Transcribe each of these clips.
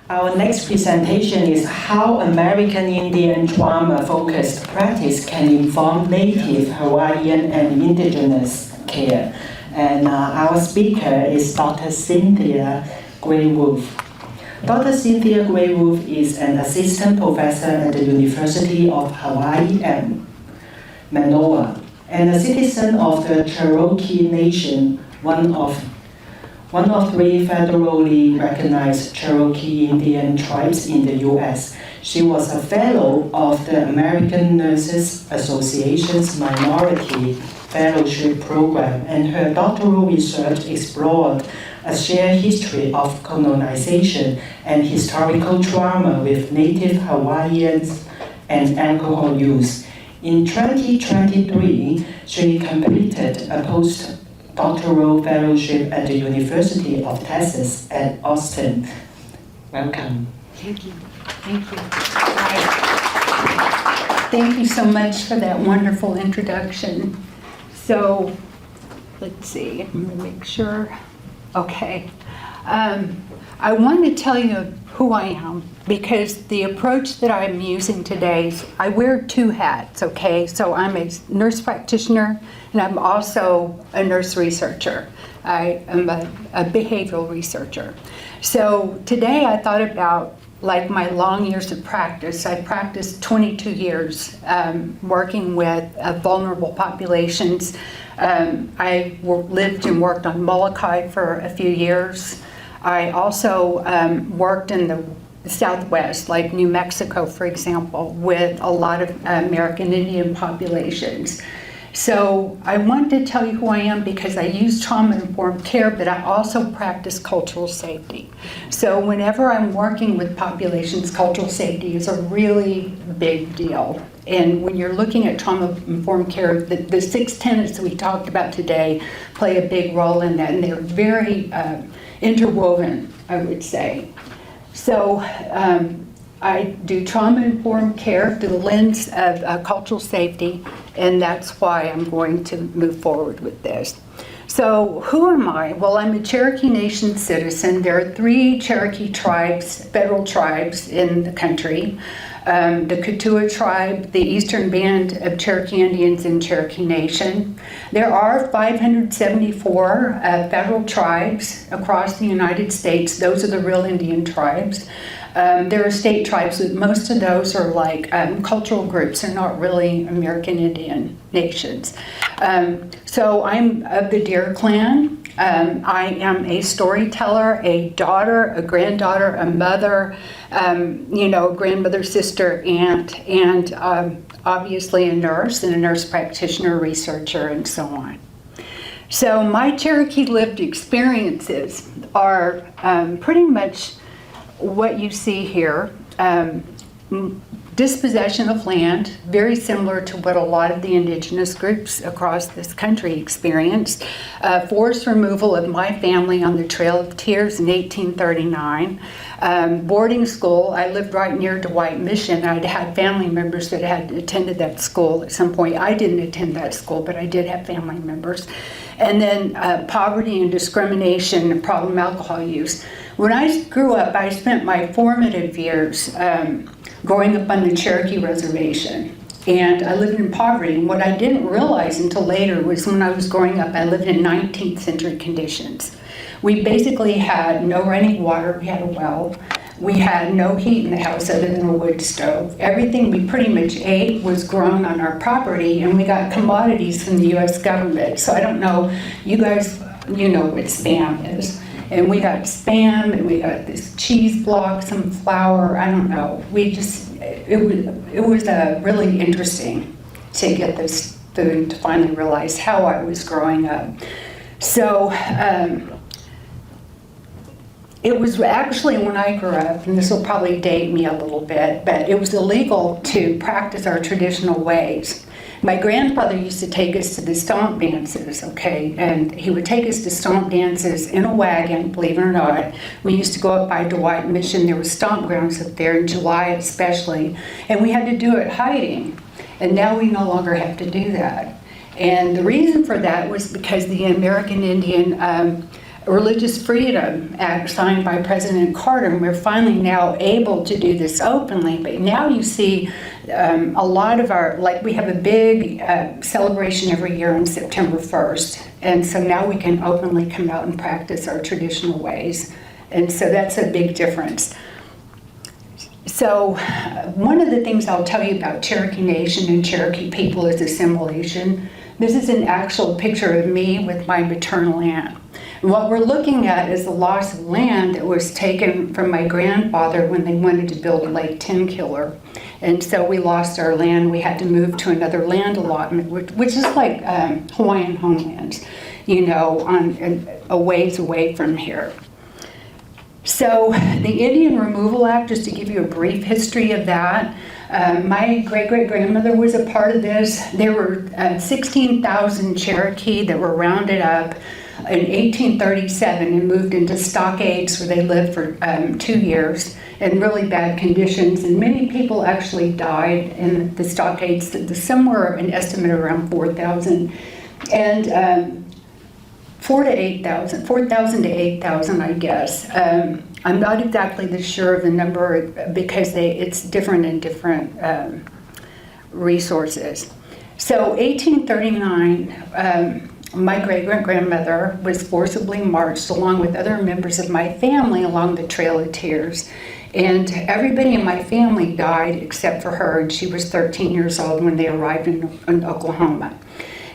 Our next presentation is how American Indian trauma-focused practice can inform Native, Hawaiian, and Indigenous care. And our speaker is Dr. Cynthia Greywolf. Dr. Cynthia Greywolf is an assistant professor at the University of Hawaii and Manoa, and a citizen of the Cherokee Nation, one of three federally recognized Cherokee Indian tribes in the U.S. She was a fellow of the American Nurses Association's Minority Fellowship Program, and her doctoral research explored a shared history of colonization and historical trauma with Native Hawaiians and alcohol use. In 2023, she completed a postdoctoral fellowship at the University of Texas at Austin. Welcome. Thank you. Thank you. Thank you so much for that wonderful introduction. So, let's see, I'm going to make sure. Okay. I want to tell you who I am, because the approach that I'm using today, I wear two hats, okay? So I'm a nurse practitioner, and I'm also a nurse researcher. I am a behavioral researcher. So today I thought about like my long years of practice. I practiced 22 years working with vulnerable populations. I lived and worked on Molokai for a few years. I also worked in the Southwest, like New Mexico, for example, with a lot of American Indian populations. So I want to tell you who I am because I use trauma-informed care, but I also practice cultural safety. So whenever I'm working with populations, cultural safety is a really big deal. And when you're looking at trauma-informed care, the 6 tenets that we talked about today play a big role in that, and they're very interwoven, I would say. So I do trauma-informed care through the lens of cultural safety, and that's why I'm going to move forward with this. So who am I? Well, I'm a Cherokee Nation citizen. There are 3 Cherokee tribes, federal tribes in the country. The Katua tribe, the Eastern Band of Cherokee Indians in Cherokee Nation. There are 574 federal tribes across the United States. Those are the real Indian tribes. There are state tribes, but most of those are like cultural groups. They're not really American Indian nations. So I'm of the Deer Clan. I am a storyteller, a daughter, a granddaughter, a mother, a grandmother, sister, aunt, and obviously a nurse and a nurse practitioner, researcher, and so on. So my Cherokee lived experiences are pretty much what you see here. Dispossession of land, very similar to what a lot of the indigenous groups across this country experienced. Forced removal of my family on the Trail of Tears in 1839. Boarding school, I lived right near Dwight Mission. I'd had family members that had attended that school at some point. I didn't attend that school, but I did have family members. And then poverty and discrimination and problem alcohol use. When I grew up, I spent my formative years growing up on the Cherokee Reservation, and I lived in poverty. And what I didn't realize until later was when I was growing up, I lived in 19th century conditions. We basically had no running water. We had a well. We had no heat in the house other than a wood stove. Everything we pretty much ate was grown on our property, and we got commodities from the U.S. government. So I don't know, you guys, you know what Spam is. And we got Spam, and we got this cheese block, some flour, I don't know. It was really interesting to get this food and to finally realize how I was growing up. So it was actually when I grew up, and this will probably date me a little bit, but it was illegal to practice our traditional ways. My grandfather used to take us to the stomp dances, okay, and he would take us to stomp dances in a wagon, believe it or not. We used to go up by Dwight Mission. There were stomp grounds up there in July especially, and we had to do it hiding, and now we no longer have to do that. And the reason for that was because the American Indian Religious Freedom Act signed by President Carter, and we're finally now able to do this openly. But now you see a lot of our, like we have a big celebration every year on September 1st. And so now we can openly come out and practice our traditional ways. And so that's a big difference. So one of the things I'll tell you about Cherokee Nation and Cherokee people is assimilation. This is an actual picture of me with my maternal aunt. And what we're looking at is the loss of land that was taken from my grandfather when they wanted to build Lake Tenkiller. And so we lost our land. We had to move to another land allotment, which is like Hawaiian homelands, you know, a ways away from here. So the Indian Removal Act, just to give you a brief history of that, my great-great-grandmother was a part of this. There were 16,000 Cherokee that were rounded up in 1837 and moved into stockades where they lived for 2 years in really bad conditions. And many people actually died in the stockades, somewhere an estimate around 4,000. And 4,000 to 8,000, I guess. I'm not exactly sure of the number because it's different in different resources. So 1839, my great-great-grandmother was forcibly marched along with other members of my family along the Trail of Tears. And everybody in my family died except for her, and she was 13 years old when they arrived in Oklahoma.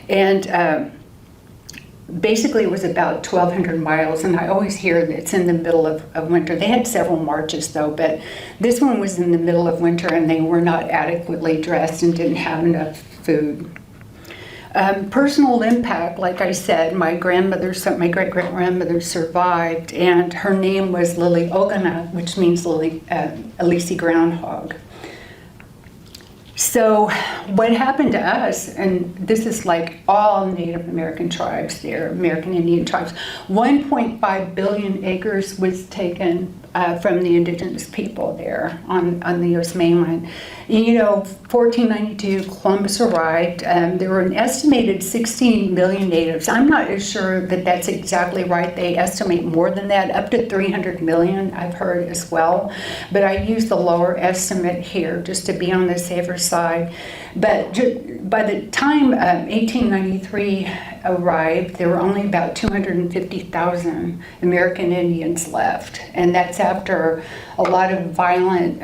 And basically, it was about 1,200 miles, and I always hear that it's in the middle of winter. They had several marches, though, but this one was in the middle of winter, and they were not adequately dressed and didn't have enough food. Personal impact, like I said, my great-great-grandmother survived, and her name was Lily Ogana, which means Elise Groundhog. So what happened to us, and this is like all Native American tribes there, American Indian tribes, 1.5 billion acres was taken from the indigenous people there on the U.S. mainland. You know, 1492, Columbus arrived. There were an estimated 16 million natives. I'm not as sure that that's exactly right. They estimate more than that, up to 300 million, I've heard as well. But I use the lower estimate here just to be on the safer side. But by the time 1893 arrived, there were only about 250,000 American Indians left. And that's after a lot of violent,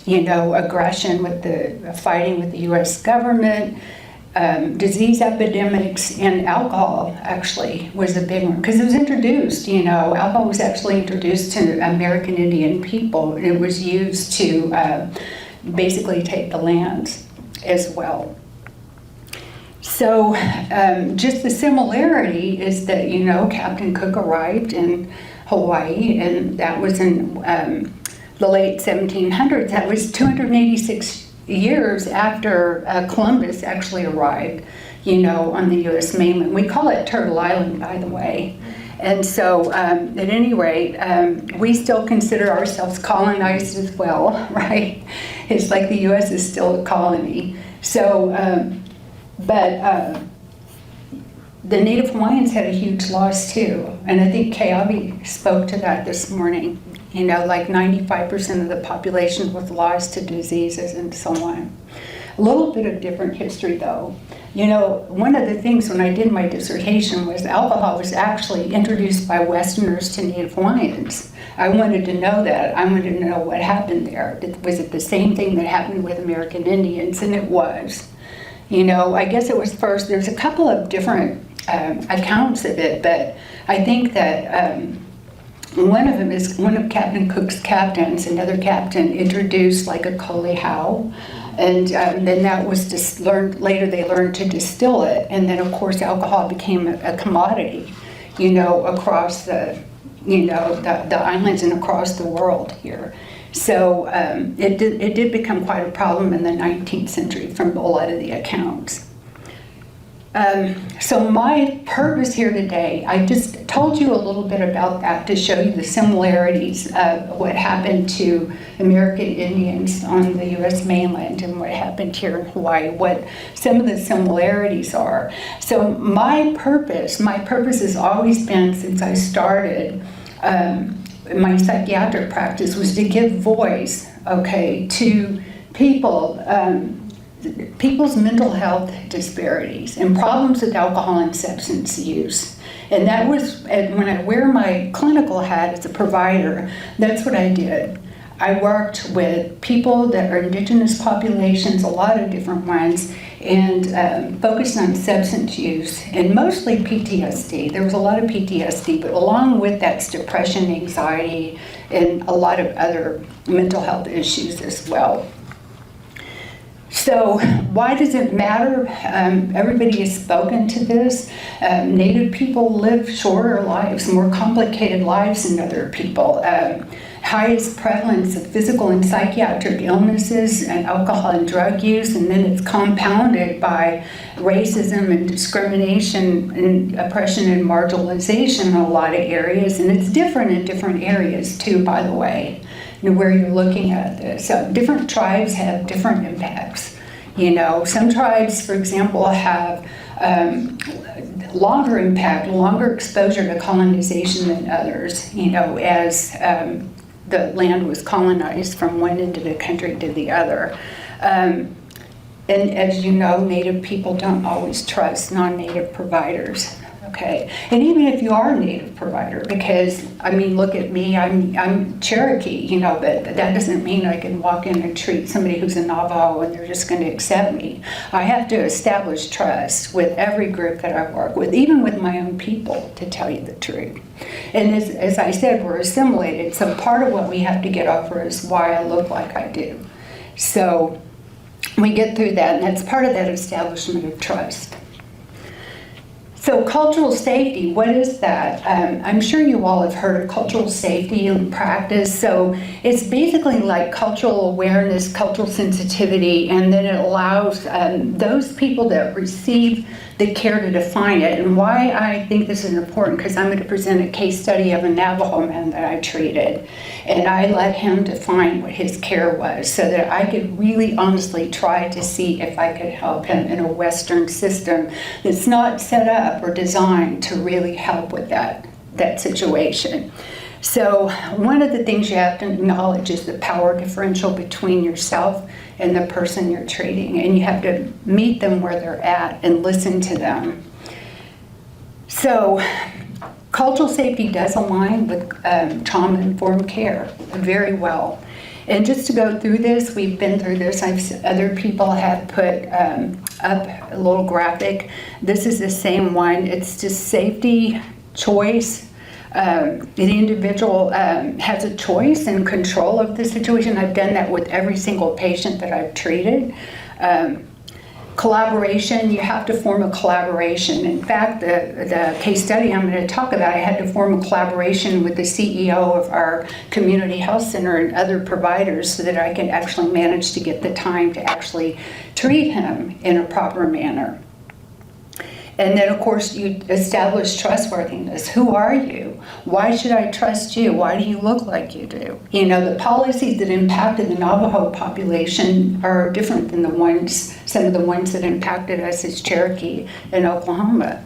aggression with the fighting with the U.S. government, disease epidemics, and alcohol actually was a big one. Because it was introduced, alcohol was actually introduced to American Indian people. It was used to basically take the lands as well. So just the similarity is that, Captain Cook arrived in Hawaii, and that was in the late 1700s. That was 286 years after Columbus actually arrived, on the U.S. mainland. We call it Turtle Island, by the way. And so, at any rate, we still consider ourselves colonized as well, right? It's like the U.S. is still a colony. So, the Native Hawaiians had a huge loss too. And I think Keawe spoke to that this morning. Like 95% of the population was lost to diseases and so on. A little bit of different history though. One of the things when I did my dissertation was alcohol was actually introduced by Westerners to Native Hawaiians. I wanted to know that. I wanted to know what happened there. Was it the same thing that happened with American Indians? And it was. I guess it was first. There's a couple of different accounts of it, but I think that one of them is one of Captain Cook's captains. Another captain introduced like a kolihau. And then that was just later they learned to distill it. And then, of course, alcohol became a commodity, across the islands and across the world here. So it did become quite a problem in the 19th century from a lot of the accounts. So my purpose here today, I just told you a little bit about that to show you the similarities of what happened to American Indians on the U.S. mainland and what happened here in Hawaii, what some of the similarities are. So my purpose has always been, since I started my psychiatric practice, was to give voice, okay, to people, people's mental health disparities and problems with alcohol and substance use. And that was, when I wear my clinical hat as a provider, that's what I did. I worked with people that are indigenous populations, a lot of different ones, and focused on substance use and mostly PTSD. There was a lot of PTSD, but along with that's depression, anxiety, and a lot of other mental health issues as well. So why does it matter? Everybody has spoken to this. Native people live shorter lives, more complicated lives than other people. Highest prevalence of physical and psychiatric illnesses and alcohol and drug use, and then it's compounded by racism and discrimination and oppression and marginalization in a lot of areas, and it's different in different areas too, by the way, where you're looking at this. So different tribes have different impacts. You know, some tribes, for example, have longer impact, longer exposure to colonization than others, you know, as the land was colonized from one end of the country to the other. And as you know, Native people don't always trust non-Native providers. Okay, and even if you are a Native provider, because, I mean, look at me, I'm Cherokee, you know, but that doesn't mean I can walk in and treat somebody who's a Navajo and they're just going to accept me. I have to establish trust with every group that I work with, even with my own people, to tell you the truth. And as I said, we're assimilated, so part of what we have to get over is why I look like I do. So we get through that, and that's part of that establishment of trust. So cultural safety, what is that? I'm sure you all have heard of cultural safety in practice. So it's basically like cultural awareness, cultural sensitivity, and then it allows those people that receive the care to define it. And why I think this is important, because I'm going to present a case study of a Navajo man that I treated. And I let him define what his care was so that I could really honestly try to see if I could help him in a Western system that's not set up or designed to really help with that situation. So one of the things you have to acknowledge is the power differential between yourself and the person you're treating, and you have to meet them where they're at and listen to them. So cultural safety does align with trauma-informed care very well. And just to go through this, we've been through this. Other people have put up a little graphic. This is the same one. It's just safety, choice. The individual has a choice and control of the situation. I've done that with every single patient that I've treated. Collaboration, you have to form a collaboration. In fact, the case study I'm going to talk about, I had to form a collaboration with the CEO of our community health center and other providers so that I could actually manage to get the time to actually treat him in a proper manner. And then, of course, you establish trustworthiness. Who are you? Why should I trust you? Why do you look like you do? You know, the policies that impacted the Navajo population are different than some of the ones that impacted us as Cherokee in Oklahoma.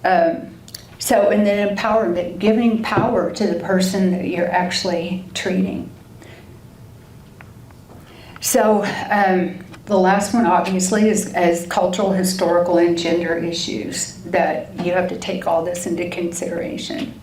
And then empowerment, giving power to the person that you're actually treating. So, the last one, obviously, is as cultural, historical, and gender issues that you have to take all this into consideration.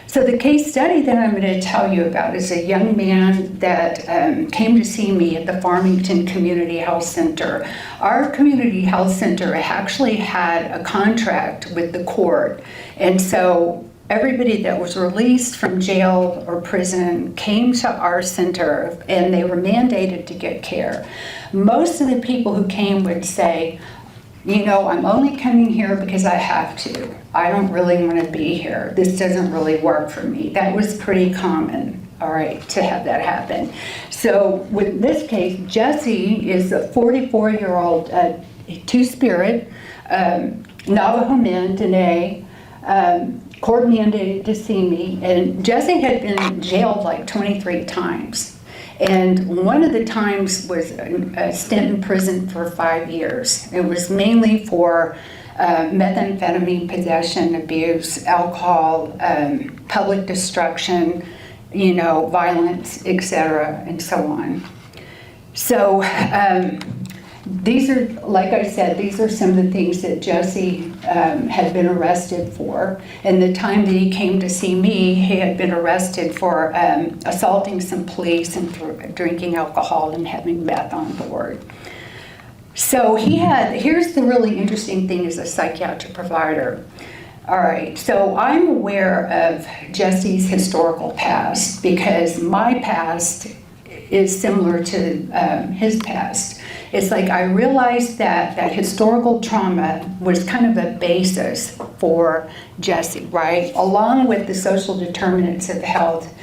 So the case study that I'm going to tell you about is a young man that came to see me at the Farmington Community Health Center. Our community health center actually had a contract with the court, and so everybody that was released from jail or prison came to our center, and they were mandated to get care. Most of the people who came would say, you know, I'm only coming here because I have to. I don't really want to be here. This doesn't really work for me. That was pretty common, all right, to have that happen. So with this case, Jesse is a 44-year-old Two-Spirit, Navajo man, Dene, court mandated to see me, and Jesse had been jailed like 23 times. And one of the times was a stint in prison for 5 years. It was mainly for methamphetamine possession, abuse, alcohol, public destruction, violence, etc., and so on. So these are, like I said, these are some of the things that Jesse had been arrested for. And the time that he came to see me, he had been arrested for assaulting some police and drinking alcohol and having meth on board. So here's the really interesting thing as a psychiatric provider. All right, so I'm aware of Jesse's historical past because my past is similar to his past. It's like I realized that historical trauma was kind of a basis for Jesse, right? Along with the social determinants of health.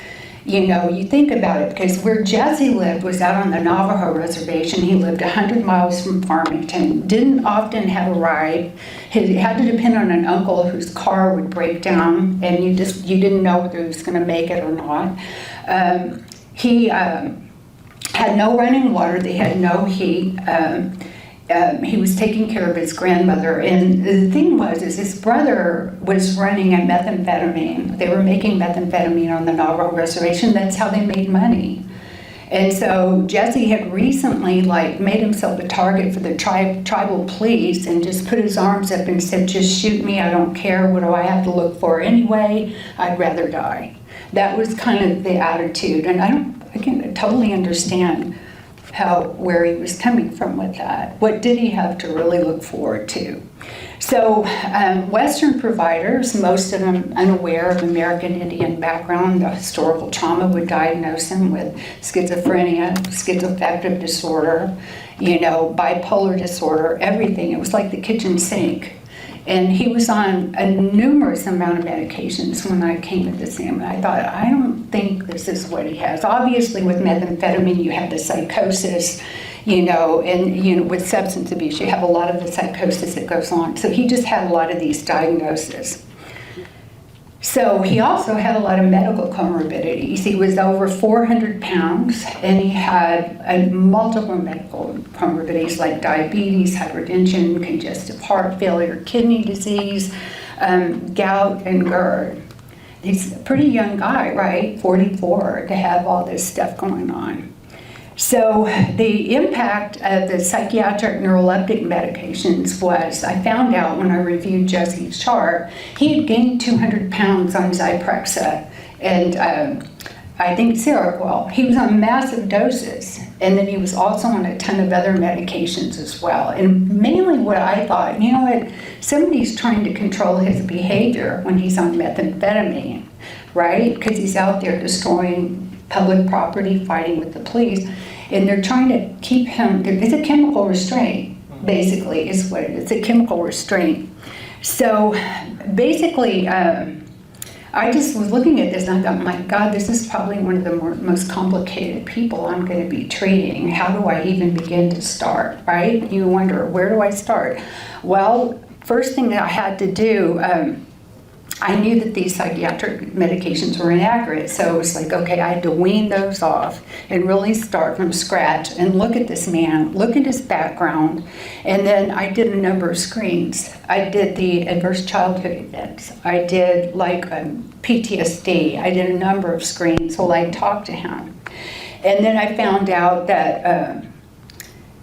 You think about it, because where Jesse lived was out on the Navajo reservation. He lived 100 miles from Farmington, didn't often have a ride. He had to depend on an uncle whose car would break down, and you didn't know whether he was going to make it or not. He had no running water. They had no heat. He was taking care of his grandmother, and the thing was, his brother was running a methamphetamine. They were making methamphetamine on the Navajo reservation. That's how they made money. And so Jesse had recently made himself a target for the tribal police and just put his arms up and said, "Just shoot me, I don't care, what do I have to look for anyway? I'd rather die." That was kind of the attitude, and I can totally understand where he was coming from with that. What did he have to really look forward to? So Western providers, most of them unaware of American Indian background, the historical trauma, would diagnose him with schizophrenia, schizoaffective disorder, bipolar disorder, everything. It was like the kitchen sink. And he was on a numerous amount of medications when I came to see him. And I thought, I don't think this is what he has. Obviously, with methamphetamine, you have the psychosis, and with substance abuse, you have a lot of the psychosis that goes on. So he just had a lot of these diagnoses. So he also had a lot of medical comorbidities. He was over 400 pounds, and he had multiple medical comorbidities like diabetes, hypertension, congestive heart failure, kidney disease, gout, and GERD. He's a pretty young guy, right? 44, to have all this stuff going on. So the impact of the psychiatric neuroleptic medications was, I found out when I reviewed Jesse's chart, he had gained 200 pounds on Zyprexa and I think Seroquel. He was on massive doses, and then he was also on a ton of other medications as well. And mainly what I thought, somebody's trying to control his behavior when he's on methamphetamine, right? Because he's out there destroying public property, fighting with the police, and they're trying to keep him. It's a chemical restraint, basically, is what it is. It's a chemical restraint. So basically, I just was looking at this and I thought, my God, this is probably one of the most complicated people I'm going to be treating. How do I even begin to start, right? You wonder, where do I start? Well, first thing that I had to do, I knew that these psychiatric medications were inaccurate, so it was like, okay, I had to wean those off and really start from scratch and look at this man, look at his background, and then I did a number of screens. I did the adverse childhood events. I did PTSD. I did a number of screens while I talked to him. And then I found out that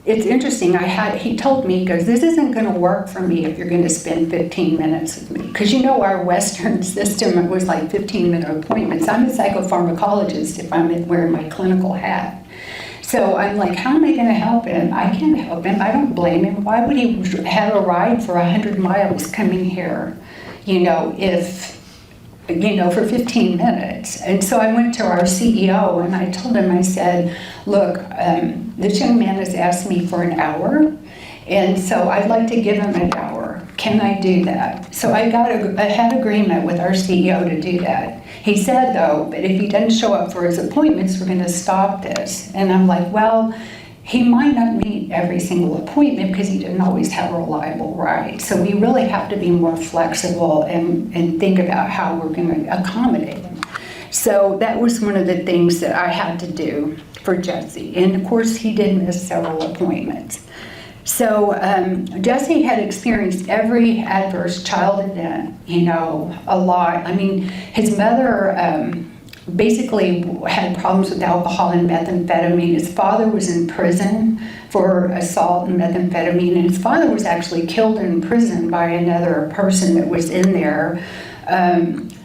it's interesting, he told me, he goes, this isn't going to work for me if you're going to spend 15 minutes with me. Because our Western system was like 15-minute appointments. I'm a psychopharmacologist if I'm wearing my clinical hat. So I'm like, how am I going to help him? I can't help him. I don't blame him. Why would he have a ride for 100 miles coming here, for 15 minutes. And so I went to our CEO and I told him, I said, look, this young man has asked me for an hour, and so I'd like to give him an hour. Can I do that? So I had agreement with our CEO to do that. He said, though, but if he doesn't show up for his appointments, we're going to stop this. And I'm like, well, he might not meet every single appointment because he didn't always have a reliable ride. So we really have to be more flexible and think about how we're going to accommodate him. So that was one of the things that I had to do for Jesse. And of course, he did miss several appointments. So Jesse had experienced every adverse child event, a lot. I mean, his mother basically had problems with alcohol and methamphetamine. His father was in prison for assault and methamphetamine, and his father was actually killed in prison by another person that was in there.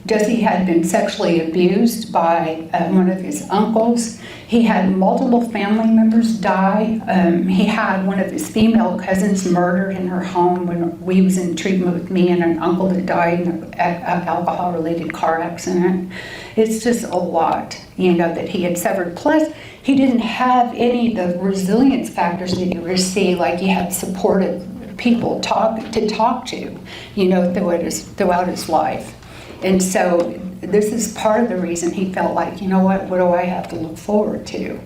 Jesse had been sexually abused by one of his uncles. He had multiple family members die. He had one of his female cousins murdered in her home when we was in treatment with me, and an uncle that died in an alcohol-related car accident. It's just a lot, that he had suffered. Plus, he didn't have any of the resilience factors that you would see, like he had supportive people to talk to, throughout his life. And so this is part of the reason he felt like, what do I have to look forward to?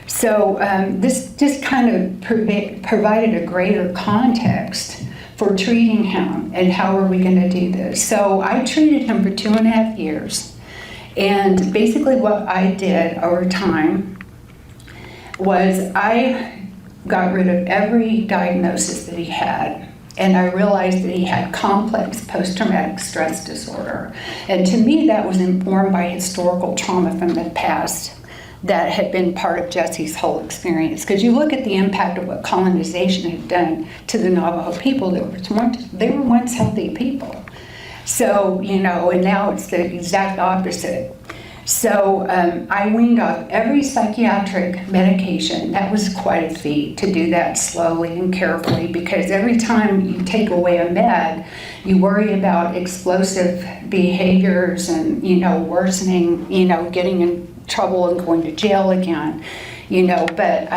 So this just kind of provided a greater context for treating him and how are we going to do this. So I treated him for 2.5 years. And basically what I did over time was I got rid of every diagnosis that he had. And I realized that he had complex post-traumatic stress disorder. And to me, that was informed by historical trauma from the past that had been part of Jesse's whole experience. Because you look at the impact of what colonization had done to the Navajo people, they were once healthy people. So, and now it's the exact opposite. So I weaned off every psychiatric medication. That was quite a feat to do that slowly and carefully, because every time you take away a med, you worry about explosive behaviors and, worsening, getting in trouble and going to jail again. But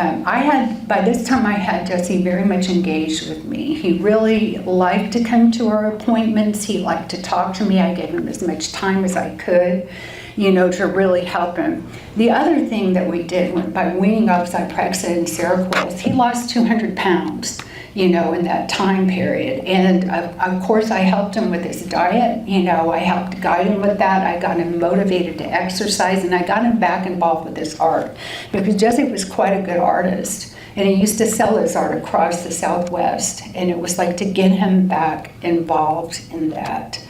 by this time I had Jesse very much engaged with me. He really liked to come to our appointments. He liked to talk to me. I gave him as much time as I could, to really help him. The other thing that we did by weaning off Zyprexa and Seroquel, he lost 200 pounds, in that time period. And of course I helped him with his diet. I helped guide him with that. I got him motivated to exercise, and I got him back involved with his art, because Jesse was quite a good artist. And he used to sell his art across the Southwest, and it was like to get him back involved in that.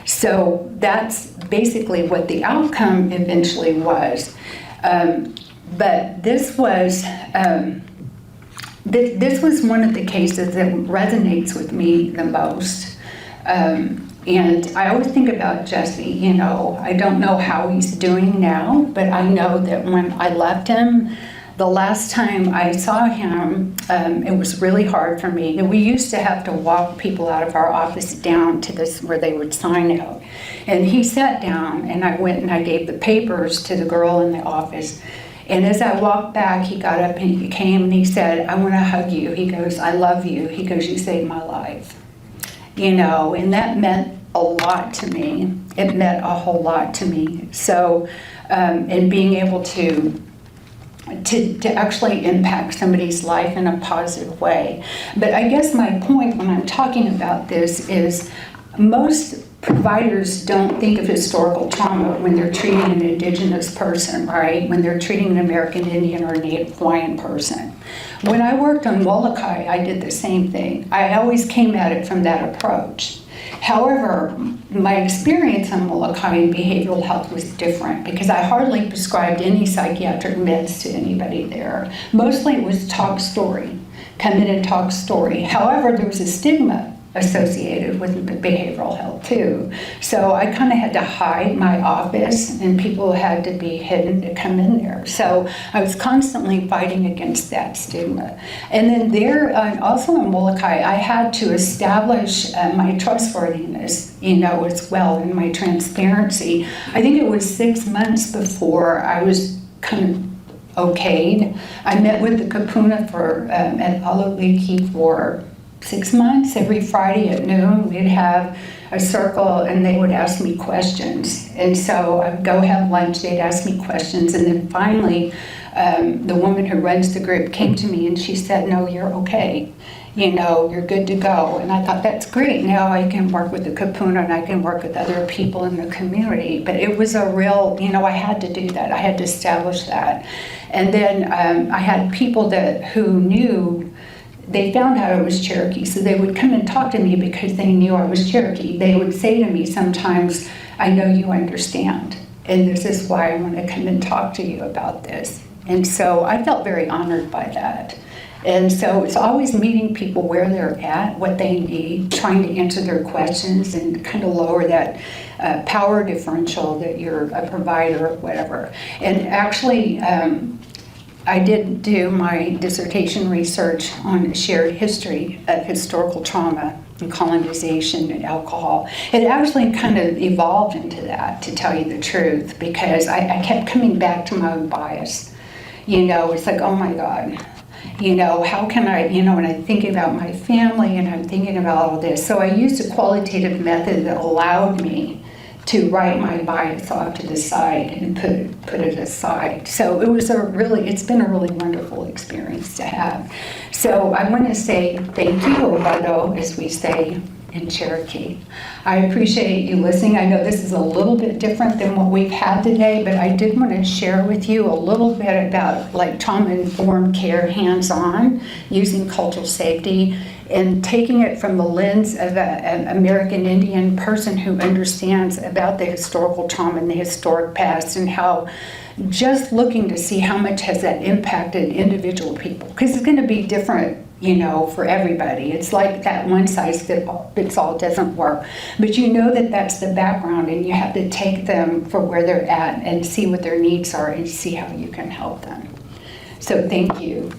So that's basically what the outcome eventually was. But this was one of the cases that resonates with me the most. And I always think about Jesse, I don't know how he's doing now, but I know that when I left him, the last time I saw him, it was really hard for me. We used to have to walk people out of our office down to this where they would sign out. And he sat down, and I went and I gave the papers to the girl in the office. And as I walked back, he got up and he came and he said, "I want to hug you." He goes, "I love you." He goes, "You saved my life." And that meant a lot to me. It meant a whole lot to me. So, and being able to actually impact somebody's life in a positive way. But I guess my point when I'm talking about this is most providers don't think of historical trauma when they're treating an Indigenous person, right? When they're treating an American Indian or Native Hawaiian person. When I worked on Molokai, I did the same thing. I always came at it from that approach. However, my experience on Molokai and behavioral health was different, because I hardly prescribed any psychiatric meds to anybody there. Mostly it was talk story, come in and talk story. However, there was a stigma associated with behavioral health too. So I kind of had to hide my office, and people had to be hidden to come in there. So I was constantly fighting against that stigma. And then there, also in Molokai, I had to establish my trustworthiness, as well, and my transparency. I think it was 6 months before I was kind of okayed. I met with the kapuna at Aloliki for 6 months. Every Friday at noon, we'd have a circle and they would ask me questions. And so I'd go have lunch, they'd ask me questions, and then finally the woman who runs the group came to me and she said, no, you're okay. You know, you're good to go. And I thought, that's great. Now I can work with the kapuna and I can work with other people in the community. But it was a real, you know, I had to do that. I had to establish that. And then I had people who knew, they found out I was Cherokee. So they would come and talk to me because they knew I was Cherokee. They would say to me sometimes, I know you understand. And this is why I want to come and talk to you about this. And so I felt very honored by that. And so it's always meeting people where they're at, what they need, trying to answer their questions and kind of lower that power differential that you're a provider or whatever. And actually, I did do my dissertation research on shared history of historical trauma and colonization and alcohol. It actually kind of evolved into that, to tell you the truth, because I kept coming back to my own bias. You know, it's like, oh my God. You know, how can I, you know, when I'm thinking about my family and I'm thinking about all this. So I used a qualitative method that allowed me to write my bias off to the side and put it aside. So it was it's been a really wonderful experience to have. So I want to say thank you, Obado, as we say in Cherokee. I appreciate you listening. I know this is a little bit different than what we've had today, but I did want to share with you a little bit about like trauma-informed care hands-on, using cultural safety, and taking it from the lens of an American Indian person who understands about the historical trauma and the historic past, and how just looking to see how much has that impacted individual people, because it's going to be different, you know, for everybody. It's like that one size fits all doesn't work. But you know that that's the background, and you have to take them for where they're at and see what their needs are and see how you can help them. So thank you.